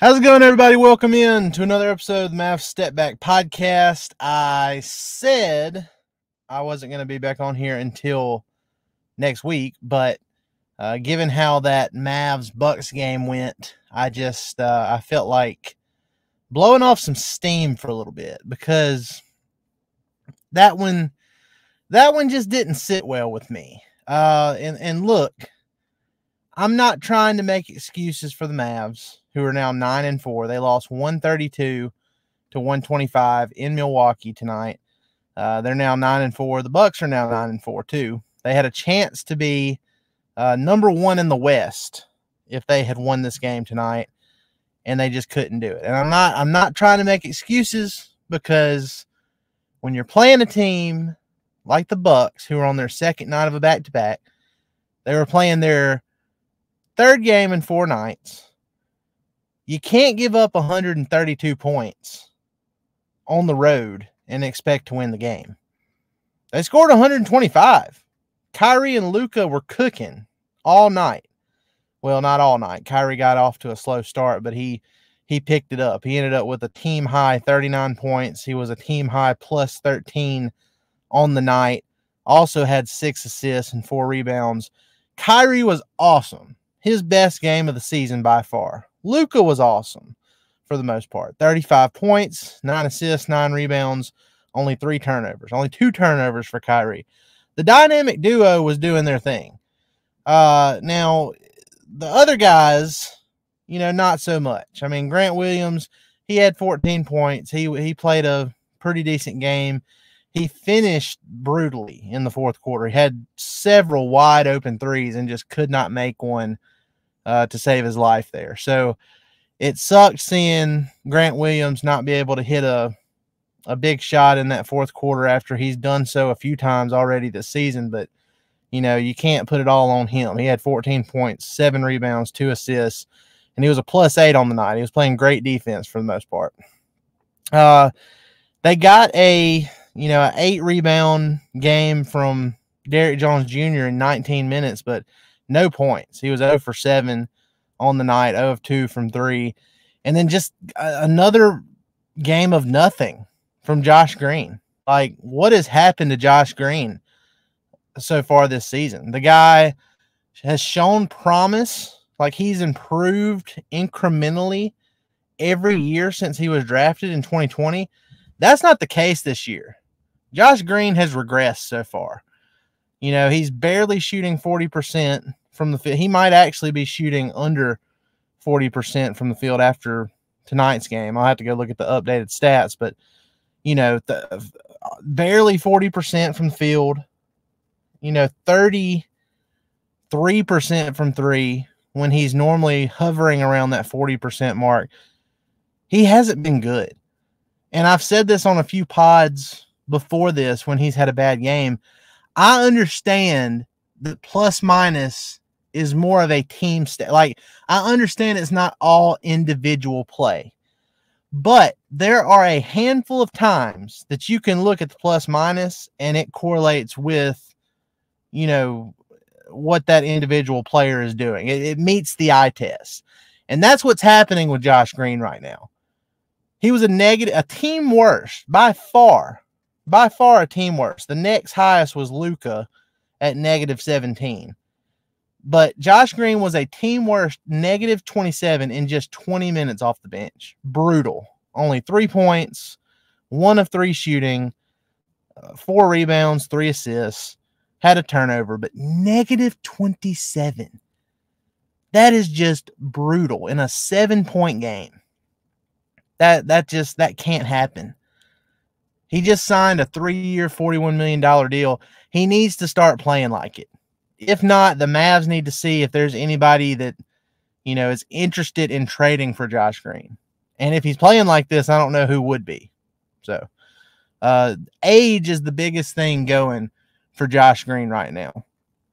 How's it going, everybody? Welcome in to another episode of the Mavs Step Back Podcast. I said I wasn't going to be back on here until next week, but given how that Mavs-Bucks game went, I felt like blowing off some steam for a little bit because that one just didn't sit well with me. And look, I'm not trying to make excuses for the Mavs, who are now 9-4. They lost 132 to 125 in Milwaukee tonight. They're now 9-4. The Bucks are now 9-4 too. They had a chance to be number one in the West if they had won this game tonight, and they just couldn't do it. And I'm not trying to make excuses, because when you're playing a team like the Bucks, who are on their second night of a back-to-back, they were playing their third game in 4 nights. You can't give up 132 points on the road and expect to win the game. They scored 125. Kyrie and Luka were cooking all night. Well, not all night. Kyrie got off to a slow start, but he picked it up. He ended up with a team-high 39 points. He was a team-high plus 13 on the night. Also had 6 assists and 4 rebounds. Kyrie was awesome. His best game of the season by far. Luka was awesome for the most part. 35 points, 9 assists, 9 rebounds, only 3 turnovers. Only 2 turnovers for Kyrie. The dynamic duo was doing their thing. Now, the other guys, not so much. I mean, Grant Williams, he had 14 points. He played a pretty decent game. He finished brutally in the fourth quarter. He had several wide open threes and just could not make one to save his life there. So it sucked seeing Grant Williams not be able to hit a big shot in that fourth quarter after he's done so a few times already this season. But, you can't put it all on him. He had 14 points, 7 rebounds, 2 assists, and he was a +8 on the night. He was playing great defense for the most part. They got a 8-rebound game from Derrick Jones Jr. in 19 minutes, but no points. He was 0 for 7 on the night, 0 of 2 from 3. And then just another game of nothing from Josh Green. Like, what has happened to Josh Green so far this season? The guy has shown promise. Like, he's improved incrementally every year since he was drafted in 2020. That's not the case this year. Josh Green has regressed so far. He's barely shooting 40% from the field. He might actually be shooting under 40% from the field after tonight's game. I'll have to go look at the updated stats, but, barely 40% from the field, 33% from 3 when he's normally hovering around that 40% mark. He hasn't been good. And I've said this on a few pods before this when he's had a bad game. I understand that plus minus is more of a team stat. Like, I understand it's not all individual play, but there are a handful of times that you can look at the plus minus and it correlates with, what that individual player is doing. It meets the eye test. And that's what's happening with Josh Green right now. He was a team worst by far a team worst. The next highest was Luka at -17. But Josh Green was a team worst -27 in just 20 minutes off the bench. Brutal. Only 3 points, 1 of 3 shooting, 4 rebounds, 3 assists, had a turnover, but -27. That is just brutal in a 7-point game. That can't happen. He just signed a 3-year, $41 million deal. He needs to start playing like it. If not, the Mavs need to see if there's anybody that, is interested in trading for Josh Green. And if he's playing like this, I don't know who would be. So, age is the biggest thing going for Josh Green right now.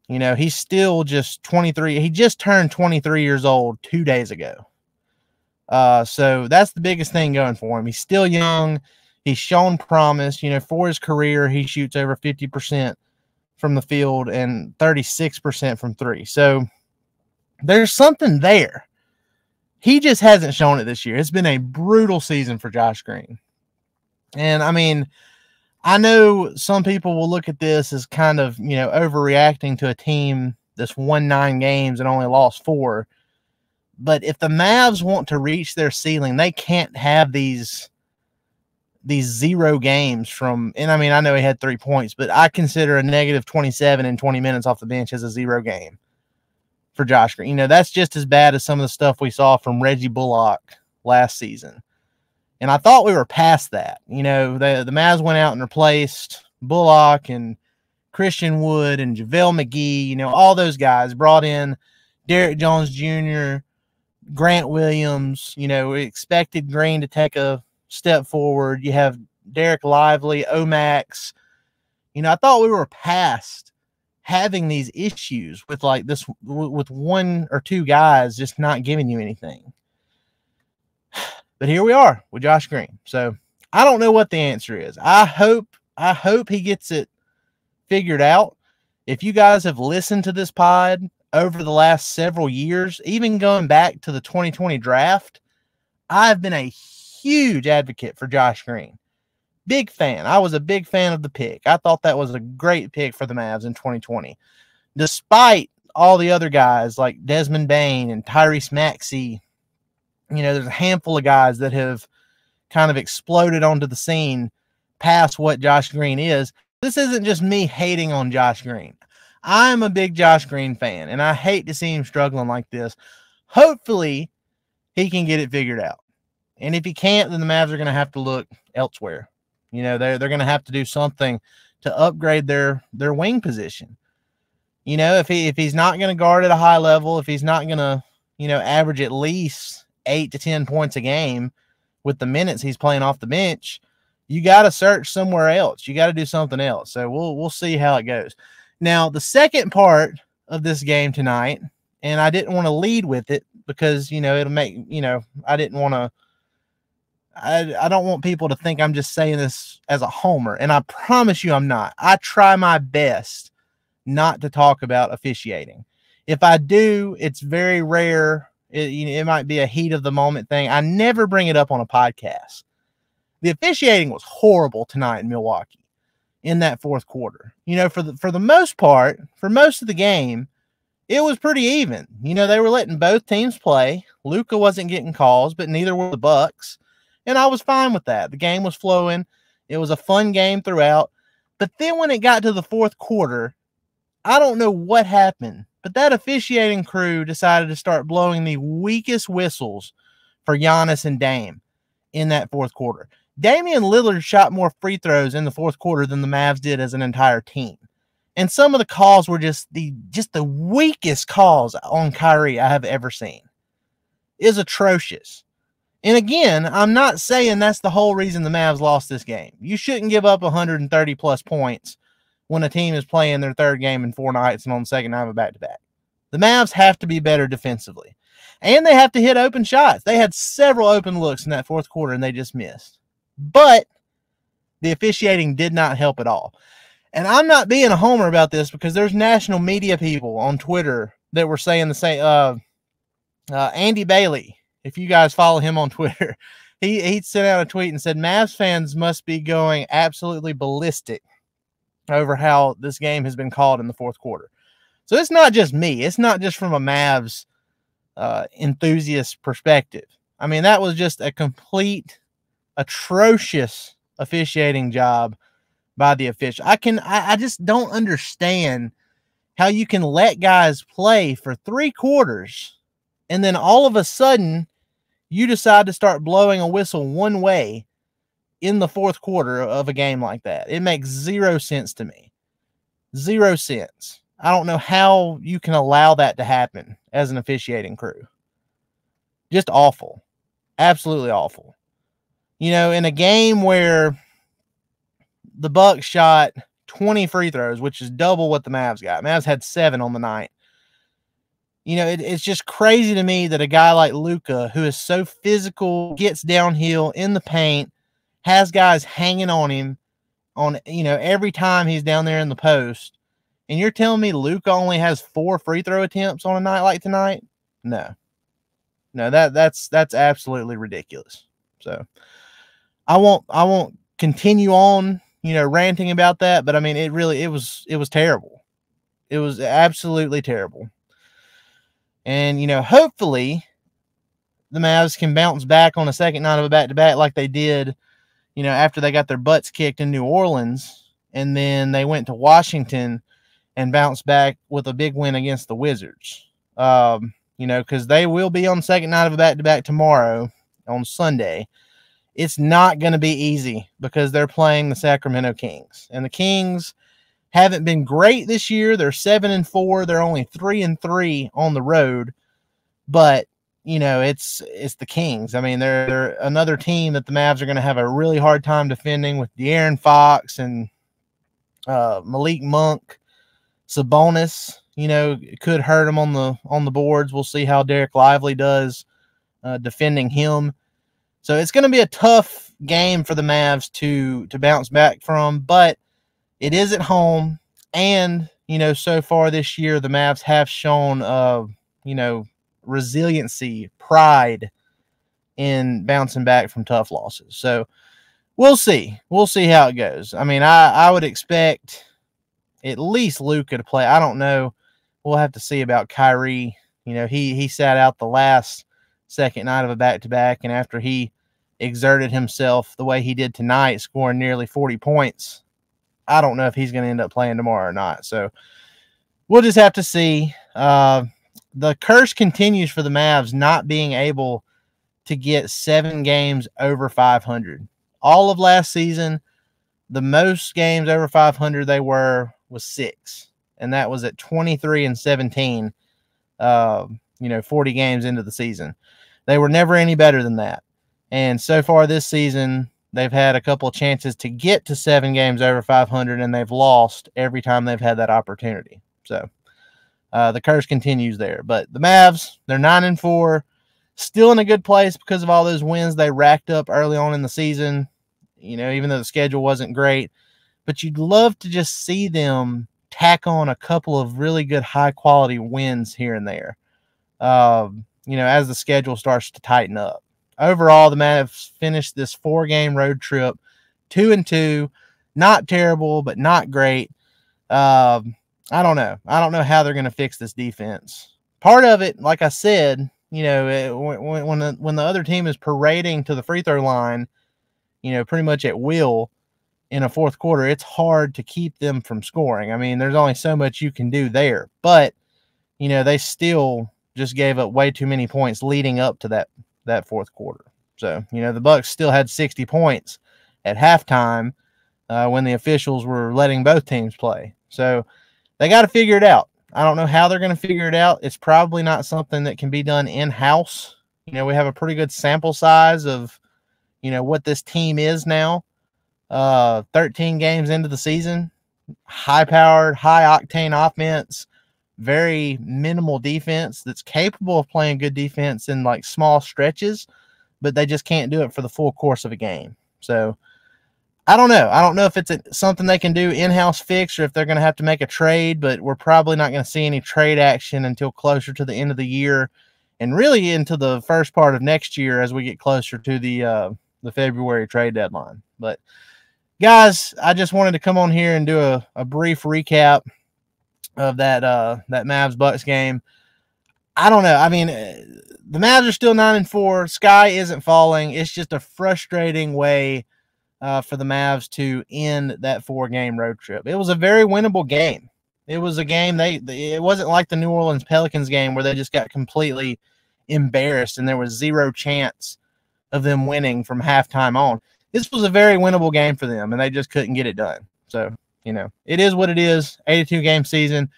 He's still just 23. He just turned 23 years old 2 days ago. So that's the biggest thing going for him. He's still young. He's shown promise. For his career, he shoots over 50% from the field and 36% from 3. So there's something there. He just hasn't shown it this year. It's been a brutal season for Josh Green. And I mean, I know some people will look at this as kind of, overreacting to a team that's won 9 games and only lost 4. But if the Mavs want to reach their ceiling, they can't have these 0 games from, and I mean, I know he had 3 points, but I consider a negative 27 in 20 minutes off the bench as a 0 game for Josh Green. That's just as bad as some of the stuff we saw from Reggie Bullock last season. And I thought we were past that. The Mavs went out and replaced Bullock and Christian Wood and JaVale McGee, all those guys, brought in Derrick Jones Jr., Grant Williams. We expected Green to take a step forward. You have Derek Lively, Omax. I thought we were past having these issues with like this, with 1 or 2 guys just not giving you anything. But here we are with Josh Green. So I don't know what the answer is. I hope he gets it figured out. If you guys have listened to this pod over the last several years, even going back to the 2020 draft, I've been a huge advocate for Josh Green. Big fan. I was a big fan of the pick. I thought that was a great pick for the Mavs in 2020. Despite all the other guys like Desmond Bane and Tyrese Maxey, there's a handful of guys that have kind of exploded onto the scene past what Josh Green is. This isn't just me hating on Josh Green. I'm a big Josh Green fan, and I hate to see him struggling like this. Hopefully, he can get it figured out. And if he can't, then the Mavs are going to have to look elsewhere. They're going to have to do something to upgrade their wing position. If he's not going to guard at a high level, if he's not going to, average at least 8 to 10 points a game with the minutes he's playing off the bench, you got to search somewhere else. You got to do something else. So we'll see how it goes. Now, the second part of this game tonight, and I didn't want to lead with it because, it'll make, I didn't want to, I don't want people to think I'm just saying this as a homer, and I promise you I'm not. I try my best not to talk about officiating. If I do, it's very rare. It might be a heat of the moment thing. I never bring it up on a podcast. The officiating was horrible tonight in Milwaukee in that fourth quarter. For the most part, for most of the game, it was pretty even. They were letting both teams play. Luka wasn't getting calls, but neither were the Bucks. And I was fine with that. The game was flowing. It was a fun game throughout. But then when it got to the fourth quarter, I don't know what happened, but that officiating crew decided to start blowing the weakest whistles for Giannis and Dame in that fourth quarter. Damian Lillard shot more free throws in the fourth quarter than the Mavs did as an entire team. And some of the calls were just the weakest calls on Kyrie I have ever seen. It was atrocious. And again, I'm not saying that's the whole reason the Mavs lost this game. You shouldn't give up 130 plus points when a team is playing their third game in 4 nights and on the second night of a back-to-back. The Mavs have to be better defensively. And they have to hit open shots. They had several open looks in that fourth quarter and they just missed. But the officiating did not help at all. And I'm not being a homer about this because there's national media people on Twitter that were saying the same. Andy Bailey, if you guys follow him on Twitter, he sent out a tweet and said, Mavs fans must be going absolutely ballistic over how this game has been called in the fourth quarter. So it's not just me. It's not just from a Mavs enthusiast perspective. I mean, that was just a complete atrocious officiating job by the official. I just don't understand how you can let guys play for 3 quarters and then all of a sudden you decide to start blowing a whistle one way in the fourth quarter of a game like that. It makes 0 sense to me. 0 cents. I don't know how you can allow that to happen as an officiating crew. Just awful. Absolutely awful. In a game where the Bucks shot 20 free throws, which is double what the Mavs got. Mavs had 7 on the night. It's just crazy to me that a guy like Luka, who is so physical, gets downhill in the paint, has guys hanging on him on, every time he's down there in the post. And you're telling me Luka only has 4 free throw attempts on a night like tonight? No. No, that's absolutely ridiculous. So I won't continue on, ranting about that, but I mean it was terrible. It was absolutely terrible. And hopefully the Mavs can bounce back on a second night of a back-to-back like they did, after they got their butts kicked in New Orleans, and then they went to Washington and bounced back with a big win against the Wizards. Because they will be on the second night of a back-to-back tomorrow on Sunday. It's not going to be easy because they're playing the Sacramento Kings. And the Kings haven't been great this year. They're 7-4. They're only 3-3 on the road. But, it's the Kings. I mean, they're another team that the Mavs are going to have a really hard time defending with De'Aaron Fox and Malik Monk. Sabonis, could hurt him on the boards. We'll see how Derek Lively does defending him. So it's going to be a tough game for the Mavs to bounce back from, but it is at home. And, so far this year, the Mavs have shown, resiliency, pride in bouncing back from tough losses. So we'll see. We'll see how it goes. I mean, I would expect at least Luka to play. I don't know. We'll have to see about Kyrie. He sat out the second night of a back-to-back, and after he exerted himself the way he did tonight, scoring nearly 40 points, I don't know if he's going to end up playing tomorrow or not. So we'll just have to see. The curse continues for the Mavs not being able to get 7 games over 500. All of last season, the most games over 500 they was 6, and that was at 23-17. 40 games into the season. They were never any better than that. And so far this season, they've had a couple of chances to get to 7 games over 500, and they've lost every time they've had that opportunity. So the curse continues there. But the Mavs, they're 9-4, still in a good place because of all those wins they racked up early on in the season, even though the schedule wasn't great. But you'd love to just see them tack on a couple of really good high-quality wins here and there, as the schedule starts to tighten up. Overall, the Mavs finished this 4-game road trip 2-2. Not terrible, but not great. I don't know. I don't know how they're going to fix this defense. Part of it, like I said, when the other team is parading to the free throw line, pretty much at will in a fourth quarter, it's hard to keep them from scoring. I mean, there's only so much you can do there. But, they still just gave up way too many points leading up to that fourth quarter. So, the Bucks still had 60 points at halftime when the officials were letting both teams play. So they got to figure it out. I don't know how they're going to figure it out. It's probably not something that can be done in-house. We have a pretty good sample size of, what this team is now. 13 games into the season, high-powered, high-octane offense, very minimal defense that's capable of playing good defense in, like, small stretches, but they just can't do it for the full course of a game. So I don't know. I don't know if it's something they can do in-house fix or if they're going to have to make a trade, but we're probably not going to see any trade action until closer to the end of the year and really into the first part of next year as we get closer to the February trade deadline. But guys, I just wanted to come on here and do a brief recap of that Mavs Bucks game. I don't know. I mean, the Mavs are still 9-4. Sky isn't falling. It's just a frustrating way for the Mavs to end that 4-game road trip. It was a very winnable game. It was a game it wasn't like the New Orleans Pelicans game where they just got completely embarrassed and there was zero chance of them winning from halftime on. This was a very winnable game for them, and they just couldn't get it done. So, it is what it is. 82-game season.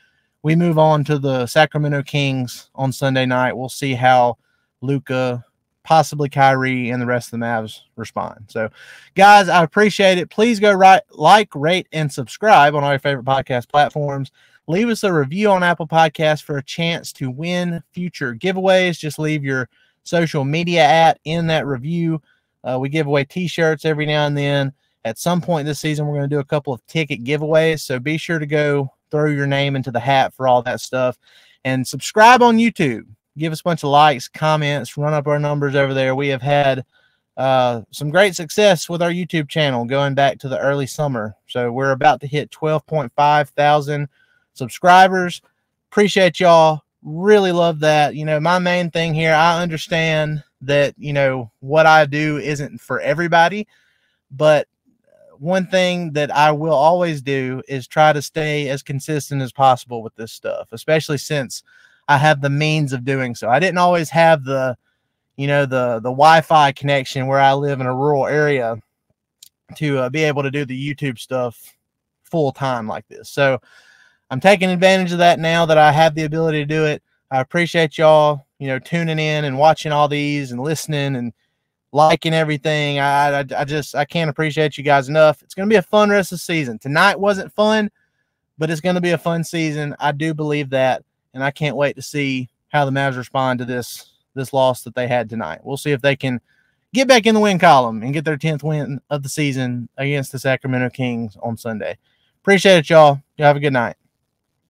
We move on to the Sacramento Kings on Sunday night. We'll see how Luka, possibly Kyrie, and the rest of the Mavs respond. So, guys, I appreciate it. Please go like, rate, and subscribe on all your favorite podcast platforms. Leave us a review on Apple Podcasts for a chance to win future giveaways. Just leave your social media in that review. We give away T-shirts every now and then. At some point this season, we're going to do a couple of ticket giveaways, so be sure to go throw your name into the hat for all that stuff. And subscribe on YouTube. give us a bunch of likes, comments, run up our numbers over there. We have had some great success with our YouTube channel going back to the early summer. So we're about to hit 12.5 thousand subscribers. Appreciate y'all. Really love that. You know, my main thing here, I understand that, you know, what I do isn't for everybody, but one thing that I will always do is try to stay as consistent as possible with this stuff, especially since I have the means of doing so. I didn't always have the, you know, the Wi-Fi connection where I live in a rural area to be able to do the YouTube stuff full time like this. So I'm taking advantage of that now that I have the ability to do it. I appreciate y'all, you know, tuning in and watching all these and listening and liking everything. I can't appreciate you guys enough. It's going to be a fun rest of the season. Tonight wasn't fun, but it's going to be a fun season. I do believe that, and I can't wait to see how the Mavs respond to this loss that they had tonight. We'll see if they can get back in the win column and get their 10th win of the season against the Sacramento Kings on Sunday. Appreciate it, y'all. You have a good night.